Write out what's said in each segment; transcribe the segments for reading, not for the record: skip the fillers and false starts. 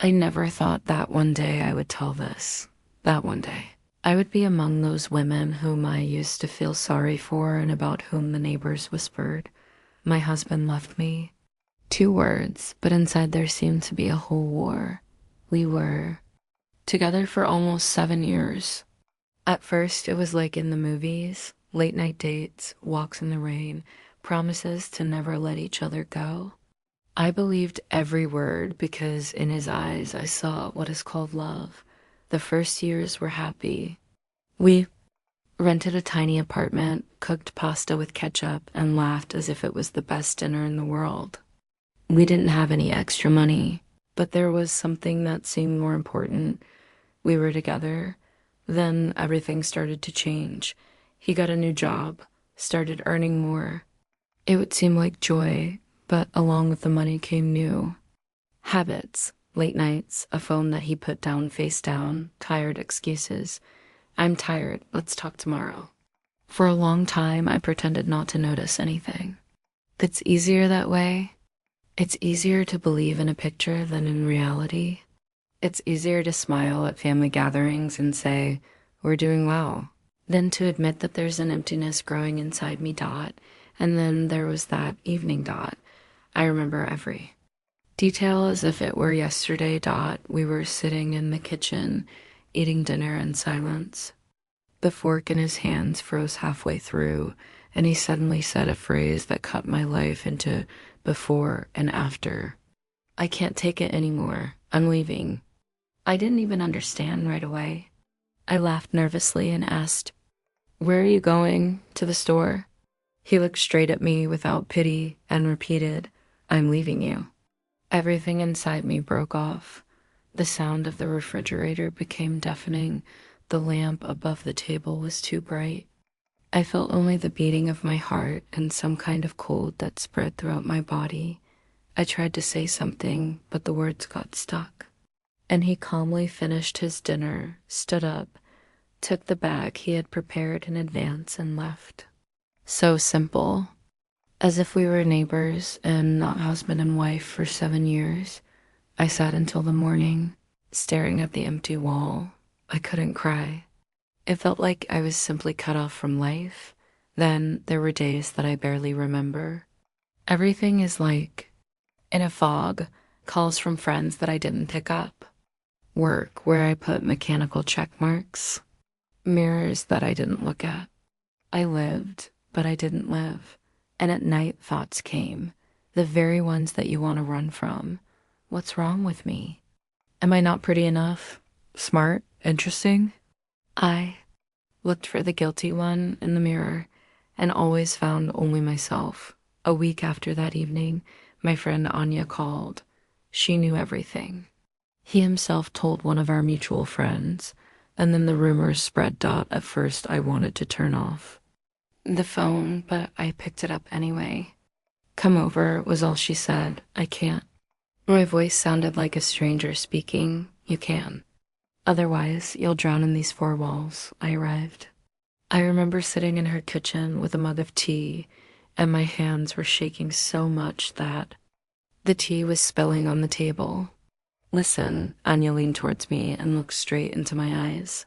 I never thought that one day I would tell this. That one day. I would be among those women whom I used to feel sorry for and about whom the neighbors whispered, "My husband left me." Two words, but inside there seemed to be a whole war. We were together for almost 7 years. At first, it was like in the movies, late night dates, walks in the rain, promises to never let each other go. I believed every word because in his eyes I saw what is called love. The first years were happy. We rented a tiny apartment, cooked pasta with ketchup, and laughed as if it was the best dinner in the world. We didn't have any extra money, but there was something that seemed more important. We were together. Then everything started to change. He got a new job, started earning more. It would seem like joy, but along with the money came new habits, late nights, a phone that he put down face down, tired excuses. "I'm tired, let's talk tomorrow." For a long time, I pretended not to notice anything. It's easier that way. It's easier to believe in a picture than in reality. It's easier to smile at family gatherings and say, "We're doing well," than to admit that there's an emptiness growing inside me. And then there was that evening. I remember every detail as if it were yesterday. We were sitting in the kitchen, eating dinner in silence. The fork in his hands froze halfway through, and he suddenly said a phrase that cut my life into before and after. "I can't take it anymore. I'm leaving." I didn't even understand right away. I laughed nervously and asked, "Where are you going? To the store?" He looked straight at me without pity and repeated, "I'm leaving you." Everything inside me broke off. The sound of the refrigerator became deafening. The lamp above the table was too bright. I felt only the beating of my heart and some kind of cold that spread throughout my body. I tried to say something, but the words got stuck. And he calmly finished his dinner, stood up, took the bag he had prepared in advance, and left. So simple, as if we were neighbors and not husband and wife for 7 years. I sat until the morning, staring at the empty wall. I couldn't cry. It felt like I was simply cut off from life. Then there were days that I barely remember. Everything is like in a fog, calls from friends that I didn't pick up, work where I put mechanical check marks, mirrors that I didn't look at. I lived, but I didn't live. And at night, thoughts came, the very ones that you want to run from. What's wrong with me? Am I not pretty enough? Smart? Interesting? I looked for the guilty one in the mirror and always found only myself. A week after that evening, my friend Anya called. She knew everything. He himself told one of our mutual friends, and then the rumors spread. At first, I wanted to turn off the phone, but I picked it up anyway. "Come over," was all she said. "I can't." My voice sounded like a stranger speaking. "You can. Otherwise, you'll drown in these four walls." I arrived. I remember sitting in her kitchen with a mug of tea, and my hands were shaking so much that the tea was spilling on the table. "Listen," Anya leaned towards me and looked straight into my eyes.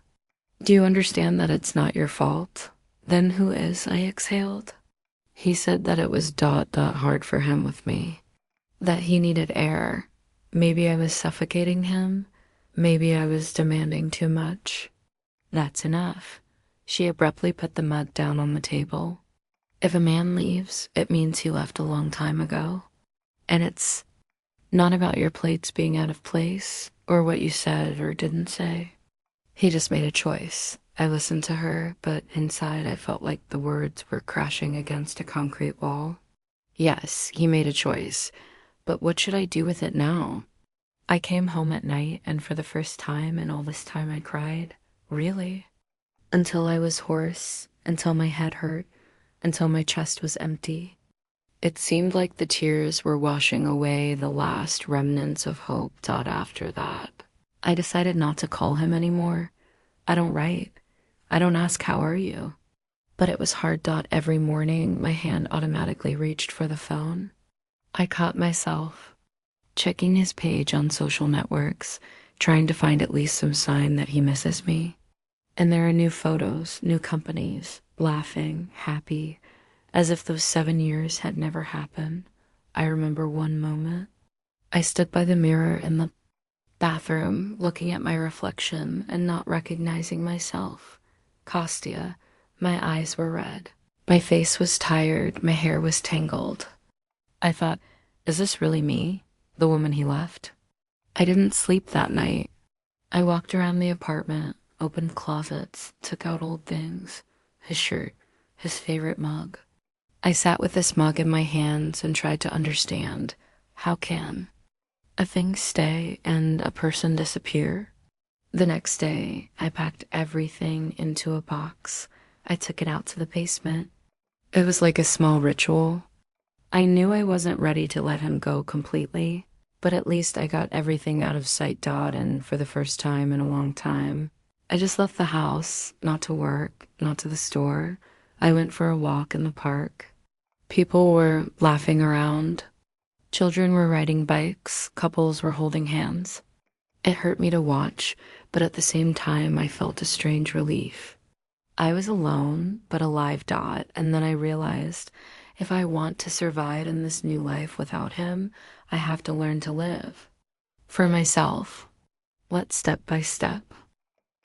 "Do you understand that it's not your fault?" "Then who is?" I exhaled. He said that it was hard for him with me, that he needed air. Maybe I was suffocating him. Maybe I was demanding too much. "That's enough." She abruptly put the mug down on the table. "If a man leaves, it means he left a long time ago. And it's not about your plates being out of place or what you said or didn't say. He just made a choice." I listened to her, but inside I felt like the words were crashing against a concrete wall. Yes, he made a choice, but what should I do with it now? I came home at night, and for the first time in all this time I cried. Really? Until I was hoarse, until my head hurt, until my chest was empty. It seemed like the tears were washing away the last remnants of hope. After that, I decided not to call him anymore. I don't write. I don't ask, "How are you?" But it was hard. Every morning, my hand automatically reached for the phone. I caught myself checking his page on social networks, trying to find at least some sign that he misses me. And there are new photos, new companies, laughing, happy, as if those 7 years had never happened. I remember one moment. I stood by the mirror in the bathroom, looking at my reflection and not recognizing myself. Kostya. My eyes were red. My face was tired, my hair was tangled. I thought, is this really me, the woman he left? I didn't sleep that night. I walked around the apartment, opened closets, took out old things, his shirt, his favorite mug. I sat with this mug in my hands and tried to understand. How can a thing stay and a person disappear? The next day, I packed everything into a box. I took it out to the basement. It was like a small ritual. I knew I wasn't ready to let him go completely, but at least I got everything out of sight, dot, and for the first time in a long time. I just left the house, not to work, not to the store. I went for a walk in the park. People were laughing around. Children were riding bikes. Couples were holding hands. It hurt me to watch, but at the same time, I felt a strange relief. I was alone, but alive, dot, and then I realized if I want to survive in this new life without him, I have to learn to live. For myself. Let step by step.